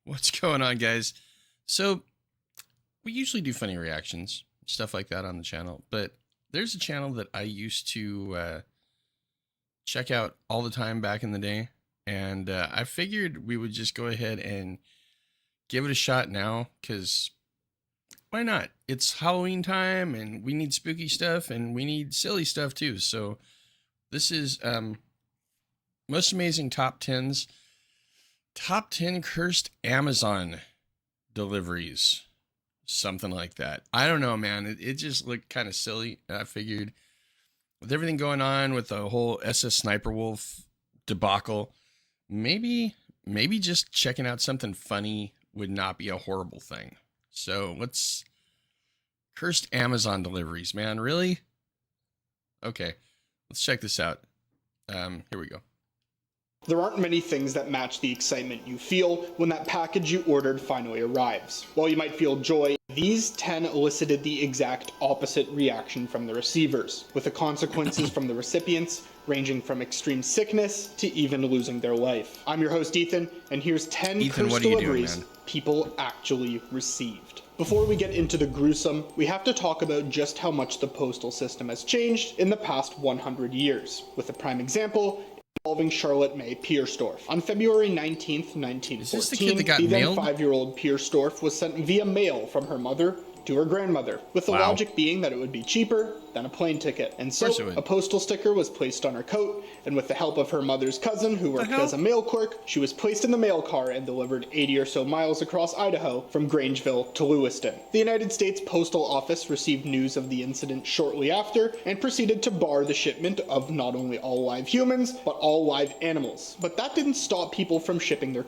What's going on, guys? So, we usually do funny reactions, stuff like that on the channel, but there's a channel that I used to check out all the time back in the day, and I figured we would just go ahead and give it a shot now, because why not? It's Halloween time, and we need spooky stuff, and we need silly stuff too. So, this is Most Amazing Top 10s. Top 10 cursed Amazon deliveries. Something like that. I don't know, man. It just looked kind of silly. And I figured with everything going on with the whole SS Sniper Wolf debacle, maybe just checking out something funny would not be a horrible thing. So let's... Cursed Amazon deliveries, man. Really? Okay. Let's check this out. Here we go. There aren't many things that match the excitement you feel when that package you ordered finally arrives. While you might feel joy, these 10 elicited the exact opposite reaction from the receivers, with the consequences from the recipients ranging from extreme sickness to even losing their life. I'm your host Ethan, and here's 10 cursed deliveries people actually received. Before we get into the gruesome, we have to talk about just how much the postal system has changed in the past 100 years, with a prime example involving Charlotte May Piersdorf. On February 19th, 1914, the then 5-year-old Piersdorf was sent via mail from her mother to her grandmother, with the logic being that it would be cheaper than a plane ticket. And so, a postal sticker was placed on her coat, and with the help of her mother's cousin, who worked as a mail clerk, she was placed in the mail car and delivered 80 or so miles across Idaho from Grangeville to Lewiston. The United States Postal Office received news of the incident shortly after, and proceeded to bar the shipment of not only all live humans, but all live animals. But that didn't stop people from shipping their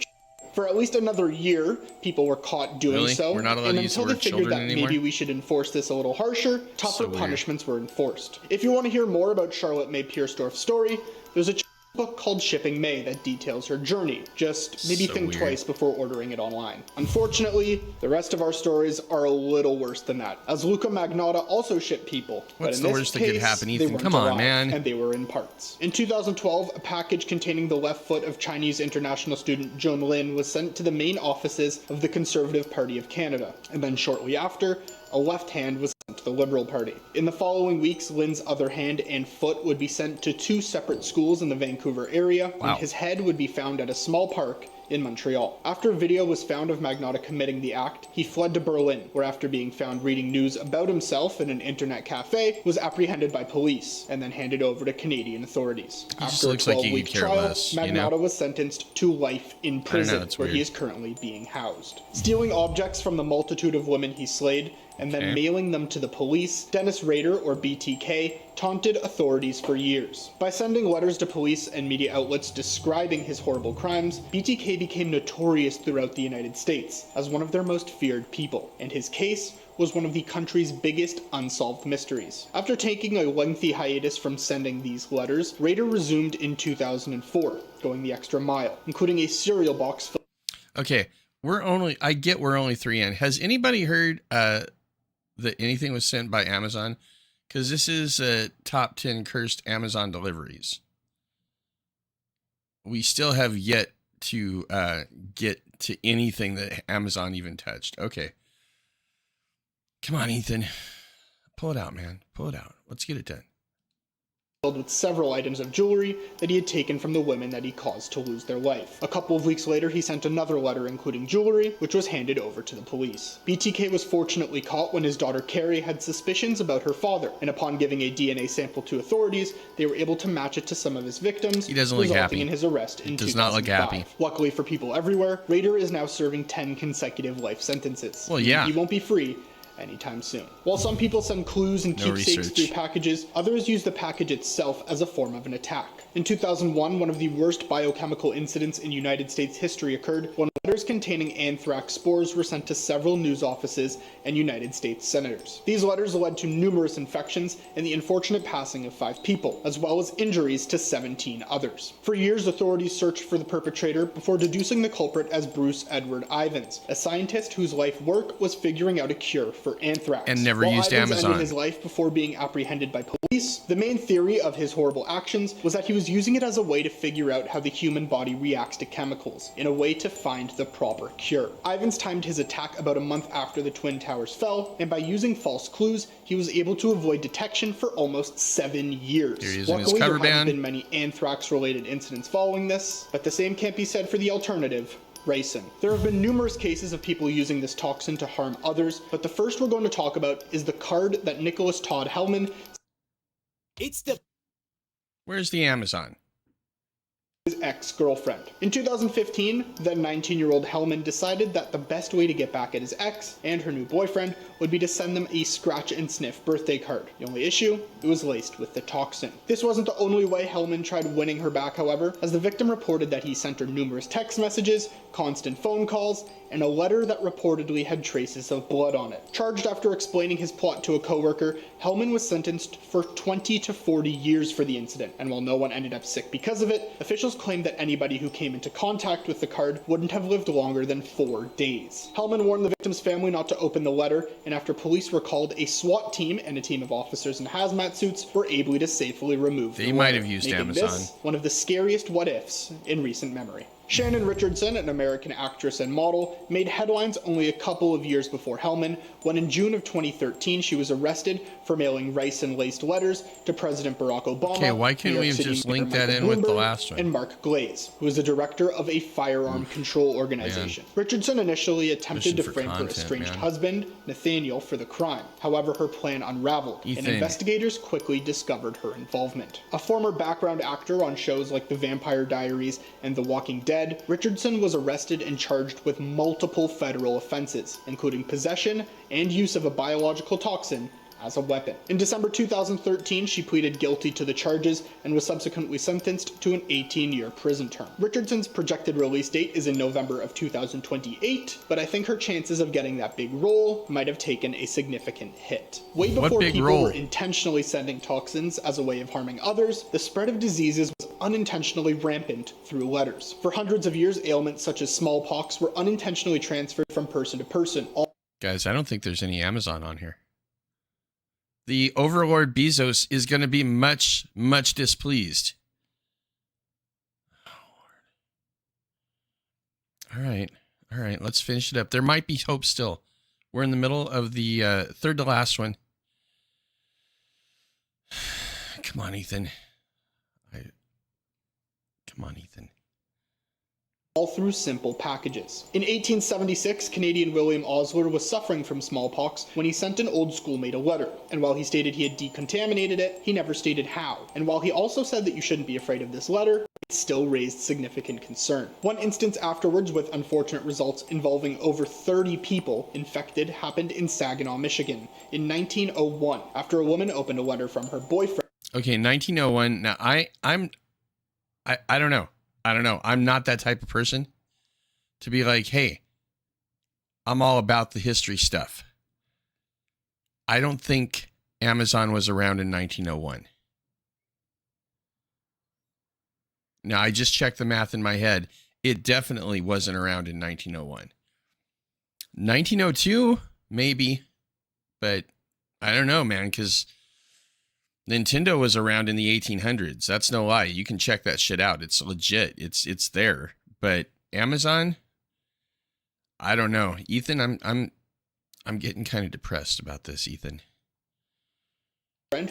For at least another year, people were caught doing so, We're not allowed and to use until the they word figured that children anymore? maybe we should enforce this a little harsher, tougher punishments were enforced. If you want to hear more about Charlotte May Piersdorf's story, there's a book called Shipping May that details her journey. Just maybe think twice before ordering it online. Unfortunately, the rest of our stories are a little worse than that, as Luca Magnotta also shipped people. What's the worst that could happen, Ethan? Come on, man. And they were in parts. In 2012, a package containing the left foot of Chinese international student Joan Lin was sent to the main offices of the Conservative Party of Canada, and then shortly after, a left hand was sent to the Liberal Party. In the following weeks, Lin's other hand and foot would be sent to 2 separate schools in the Vancouver area, and his head would be found at a small park in Montreal. After a video was found of Magnotta committing the act, he fled to Berlin, where after being found reading news about himself in an internet cafe, was apprehended by police, and then handed over to Canadian authorities. After a 12-week trial, Magnotta was sentenced to life in prison, where he is currently being housed. Stealing objects from the multitude of women he slayed, and then mailing them to the police, Dennis Rader, or BTK, taunted authorities for years. By sending letters to police and media outlets describing his horrible crimes, BTK became notorious throughout the United States as one of their most feared people, and his case was one of the country's biggest unsolved mysteries. After taking a lengthy hiatus from sending these letters, Rader resumed in 2004, going the extra mile, including a cereal box full. Okay, I get we're only 3 in. Has anybody heard that anything was sent by Amazon? Because this is top 10 cursed Amazon deliveries. We still have yet to get to anything that Amazon even touched. Okay. Come on, Ethan. Pull it out, man. Pull it out. Let's get it done. Filled with several items of jewelry that he had taken from the women that he caused to lose their life. A couple of weeks later, he sent another letter including jewelry, which was handed over to the police. BTK was fortunately caught when his daughter Carrie had suspicions about her father, and upon giving a DNA sample to authorities, they were able to match it to some of his victims, he doesn't look resulting happy. in his arrest in 2005. Does not look happy. Luckily for people everywhere, Rader is now serving 10 consecutive life sentences. Well, yeah. He won't be free anytime soon. While some people send clues and keepsakes through packages, others use the package itself as a form of an attack. In 2001, one of the worst biochemical incidents in United States history occurred when letters containing anthrax spores were sent to several news offices and United States senators. These letters led to numerous infections and the unfortunate passing of 5 people, as well as injuries to 17 others. For years, authorities searched for the perpetrator before deducing the culprit as Bruce Edward Ivins, a scientist whose life work was figuring out a cure for anthrax. And never used Ivins Amazon. ended his life before being apprehended by police, the main theory of his horrible actions was that he was using it as a way to figure out how the human body reacts to chemicals, in a way to find the proper cure. Ivins timed his attack about a month after the Twin Towers fell, and by using false clues, he was able to avoid detection for almost 7 years. Here he is in his Luckily, cover there haven't band. been many anthrax-related incidents following this, but the same can't be said for the alternative, ricin. There have been numerous cases of people using this toxin to harm others, but the first we're going to talk about is the card that Nicholas Todd Hellman, Where's the Amazon? his ex-girlfriend. In 2015, then 19-year-old Hellman decided that the best way to get back at his ex and her new boyfriend would be to send them a scratch and sniff birthday card. The only issue, it was laced with the toxin. This wasn't the only way Hellman tried winning her back, however, as the victim reported that he sent her numerous text messages, constant phone calls, and a letter that reportedly had traces of blood on it. Charged after explaining his plot to a coworker, Hellman was sentenced for 20 to 40 years for the incident, and while no one ended up sick because of it, officials claimed that anybody who came into contact with the card wouldn't have lived longer than 4 days. Hellman warned the victim's family not to open the letter, and after police were called, a SWAT team and a team of officers in hazmat suits were able to safely remove the They letter, might have used making Amazon. this one of the scariest what-ifs in recent memory. Shannon Richardson, an American actress and model, made headlines only a couple of years before Hellman, when in June of 2013 she was arrested for mailing ricin-laced letters to President Barack Obama, Okay, why couldn't New we York have City just Mayor linked that Michael in with the Bloomberg, last one? and Mark Glaze, who is the director of a firearm control organization. Richardson initially attempted to Pushing for frame her content, estranged man. husband, Nathaniel, for the crime. However, her plan unraveled, and Ethan. investigators quickly discovered her involvement. A former background actor on shows like The Vampire Diaries and The Walking Dead, Richardson was arrested and charged with multiple federal offenses, including possession and use of a biological toxin as a weapon. In December 2013, she pleaded guilty to the charges and was subsequently sentenced to an 18-year prison term. Richardson's projected release date is in November of 2028, but I think her chances of getting that big role might have taken a significant hit. Way What before big people role? were intentionally sending toxins as a way of harming others, the spread of diseases was unintentionally rampant through letters. For hundreds of years, ailments such as smallpox were unintentionally transferred from person to person. Guys, I don't think there's any Amazon on here. The Overlord Bezos is going to be much, much displeased. All right. All right. Let's finish it up. There might be hope still. We're in the middle of the third to last one. Come on, Ethan. Come on, Ethan. All through simple packages. In 1876, Canadian William Osler was suffering from smallpox when he sent an old schoolmate a letter, and while he stated he had decontaminated it, he never stated how. And while he also said that you shouldn't be afraid of this letter, it still raised significant concern. One instance afterwards with unfortunate results involving over 30 people infected happened in Saginaw, Michigan in 1901, after a woman opened a letter from her boyfriend. Okay, 1901. Now, I don't know. I don't know. I'm not that type of person to be like, hey, I'm all about the history stuff. I don't think Amazon was around in 1901. Now, I just checked the math in my head. It definitely wasn't around in 1901. 1902, maybe. But I don't know, man, because Nintendo was around in the 1800s. That's no lie. You can check that shit out. It's legit. It's there. But Amazon, I don't know. Ethan, I'm getting kind of depressed about this, Ethan.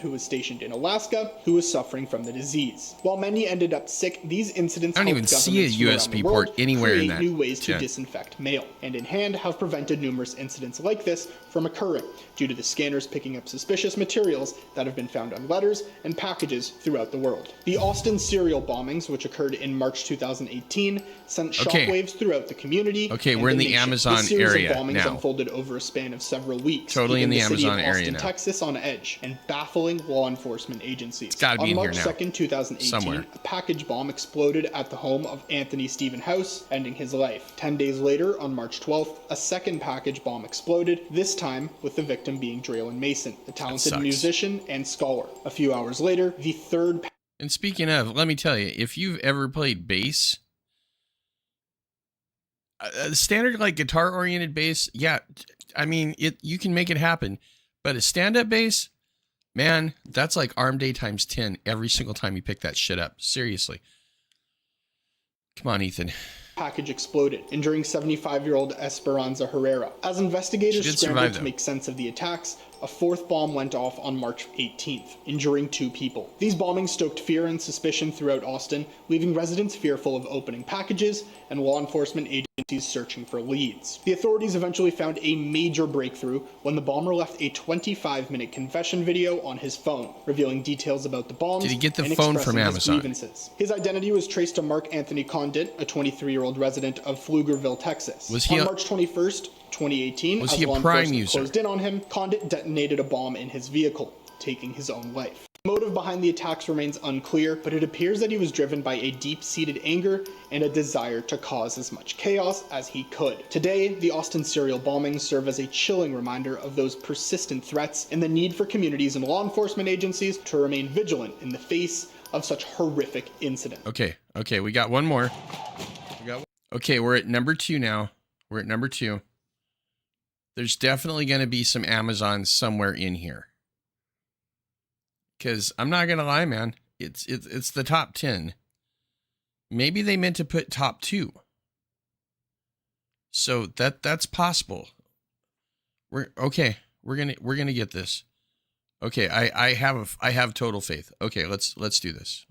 Who was stationed in Alaska, who was suffering from the disease. While many ended up sick, these incidents I don't even helped see a governments USB from around the port world anywhere in create that new ways to tent. disinfect mail, and in hand have prevented numerous incidents like this from occurring due to the scanners picking up suspicious materials that have been found on letters and packages throughout the world. The Austin serial bombings, which occurred in March 2018, sent Okay. shockwaves throughout the community. Okay, and we're in the nation. Amazon This series area of bombings now. unfolded over a span of several weeks, Totally in keeping the city Amazon of area Austin, now. Texas on edge and baffling law enforcement agencies. It's gotta be On in here March now. 2nd, 2018, Somewhere. a package bomb exploded at the home of Anthony Stephen House, ending his life. 10 days later, on March 12th, a second package bomb exploded, this time with the victim being Draylen Mason, a talented sucks. musician and scholar. A few hours later, the third And speaking of, let me tell you, if you've ever played bass, a standard like guitar oriented bass, yeah, I mean, you can make it happen. But a stand up bass, man, that's like arm day times 10 every single time you pick that shit up. Seriously. Come on, Ethan. package exploded, injuring 75-year-old Esperanza Herrera. As investigators scrambled to make sense of the attacks, a fourth bomb went off on March 18th, injuring 2 people. These bombings stoked fear and suspicion throughout Austin, leaving residents fearful of opening packages and law enforcement agencies searching for leads. The authorities eventually found a major breakthrough when the bomber left a 25-minute confession video on his phone, revealing details about the bombs. Did he get the and phone from Amazon? Grievances. His identity was traced to Mark Anthony Condit, a 23-year-old resident of Pflugerville, Texas. Was he on March 21st, 2018, was as he a law Prime enforcement user? closed in on him, Condit detonated a bomb in his vehicle, taking his own life. The motive behind the attacks remains unclear, but it appears that he was driven by a deep-seated anger and a desire to cause as much chaos as he could. Today, the Austin serial bombings serve as a chilling reminder of those persistent threats and the need for communities and law enforcement agencies to remain vigilant in the face of such horrific incidents. Okay, we got one more. Okay, we're at number 2 now. We're at number 2. There's definitely going to be some Amazon somewhere in here. Because I'm not going to lie, man. It's the top 10. Maybe they meant to put top 2. So that's possible. We're gonna get this. Okay, I have total faith. Okay, let's do this.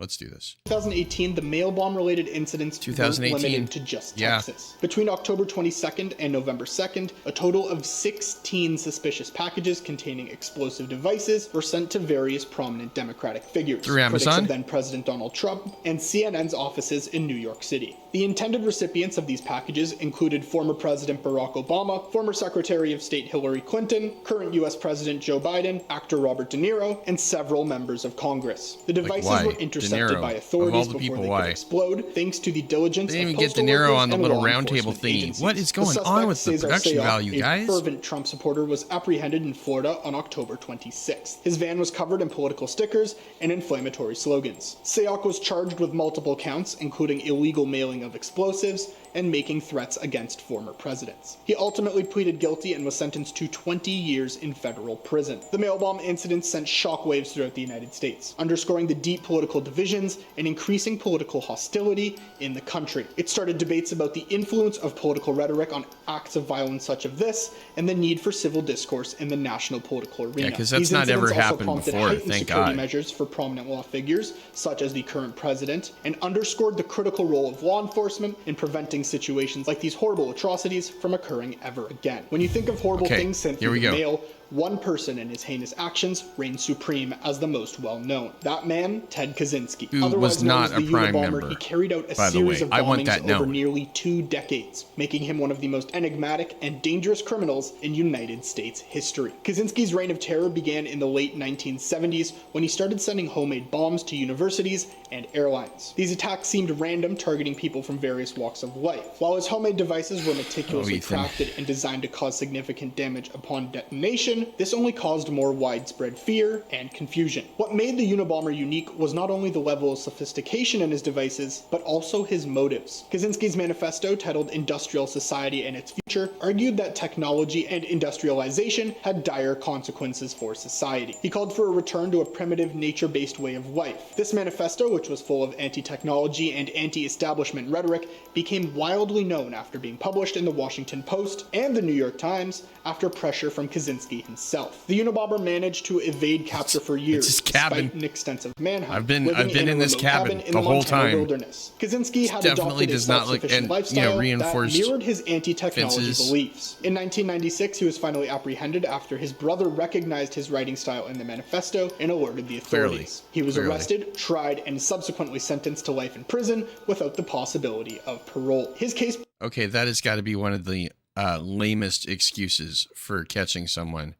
2018, the mail bomb related incidents 2018. weren't limited to just Texas. Between October 22nd and November 2nd, a total of 16 suspicious packages containing explosive devices were sent to various prominent Democratic figures, through Amazon, critics of then President Donald Trump, and CNN's offices in New York City. The intended recipients of these packages included former President Barack Obama, former Secretary of State Hillary Clinton, current U.S. President Joe Biden, actor Robert De Niro, and several members of Congress. The devices were intercepted by authorities before they could explode, thanks to the diligence of they didn't even get De Niro on the little round table thingy. What is going on with the production value, guys? A fervent Trump supporter was apprehended in Florida on October 26th. His van was covered in political stickers and inflammatory slogans. Sayok was charged with multiple counts, including illegal mailing of explosives and making threats against former presidents. He ultimately pleaded guilty and was sentenced to 20 years in federal prison. The mail bomb incident sent shockwaves throughout the United States, underscoring the deep political divisions and increasing political hostility in the country. It started debates about the influence of political rhetoric on acts of violence such as this, and the need for civil discourse in the national political arena. Yeah, because that's not ever happened before, thank God. Measures for prominent law figures, such as the current president, and underscored the critical role of law enforcement in preventing situations like these horrible atrocities from occurring ever again. When you think of horrible things sent through the mail, one person and his heinous actions reigns supreme as the most well-known. That man, Ted Kaczynski. Who was not a prime member, he carried out a series of bombings over nearly 2 decades, making him one of the most enigmatic and dangerous criminals in United States history. Kaczynski's reign of terror began in the late 1970s when he started sending homemade bombs to universities and airlines. These attacks seemed random, targeting people from various walks of life. While his homemade devices were meticulously crafted and designed to cause significant damage upon detonation, this only caused more widespread fear and confusion. What made the Unabomber unique was not only the level of sophistication in his devices, but also his motives. Kaczynski's manifesto, titled Industrial Society and Its Future, argued that technology and industrialization had dire consequences for society. He called for a return to a primitive, nature-based way of life. This manifesto, which was full of anti-technology and anti-establishment rhetoric, became wildly known after being published in the Washington Post and the New York Times after pressure from Kaczynski himself. The Unabomber managed to evade capture for years, despite an extensive manhunt. I've been in this cabin the whole time. Wilderness. Kaczynski had definitely adopted a does not look self-sufficient lifestyle reinforced that mirrored his anti-technology beliefs. In 1996, he was finally apprehended after his brother recognized his writing style in the manifesto and alerted the authorities. He was arrested, tried, and subsequently sentenced to life in prison without the possibility of parole. His case... Okay, that has got to be one of the lamest excuses for catching someone.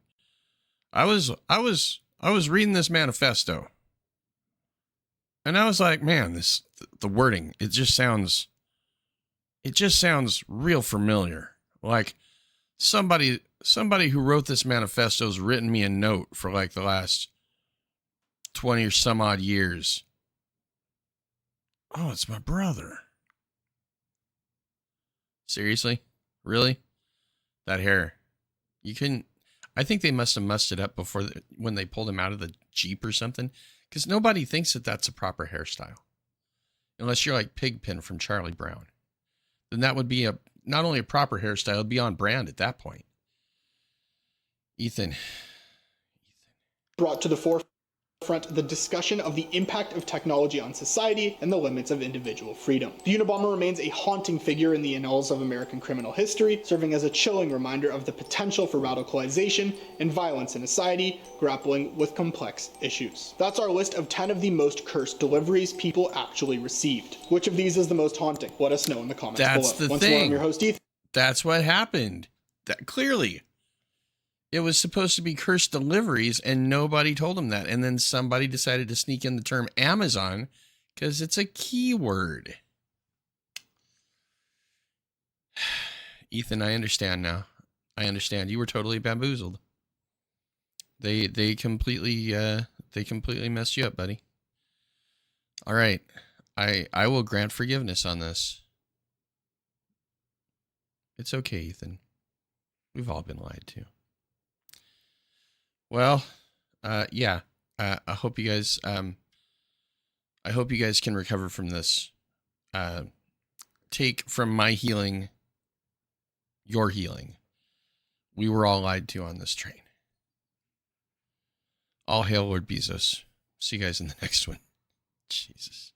I was reading this manifesto, and I was like, man, the wording, it just sounds real familiar. Like somebody who wrote this manifesto's written me a note for like the last 20 or some odd years. Oh, it's my brother. Seriously? Really? That hair. You couldn't... I think they must have mussed it up before when they pulled him out of the Jeep or something. Because nobody thinks that that's a proper hairstyle. Unless you're like Pigpen from Charlie Brown. then that would be not only a proper hairstyle, it'd be on brand at that point. Ethan. Brought to the forefront the discussion of the impact of technology on society and the limits of individual freedom. The Unabomber remains a haunting figure in the annals of American criminal history, serving as a chilling reminder of the potential for radicalization and violence in a society grappling with complex issues. That's our list of 10 of the most cursed deliveries people actually received. Which of these is the most haunting? Let us know in the comments below. That's the Once more, I'm thing. your host, Ethan. That's what happened. That clearly. It was supposed to be cursed deliveries, and nobody told them that. And then somebody decided to sneak in the term Amazon because it's a keyword. Ethan, I understand now. I understand. You were totally bamboozled. They completely messed you up, buddy. All right. I will grant forgiveness on this. It's okay, Ethan. We've all been lied to. Well, yeah. I hope you guys can recover from this. Take from my healing your healing. We were all lied to on this train. All hail Lord Bezos. See you guys in the next one. Jesus.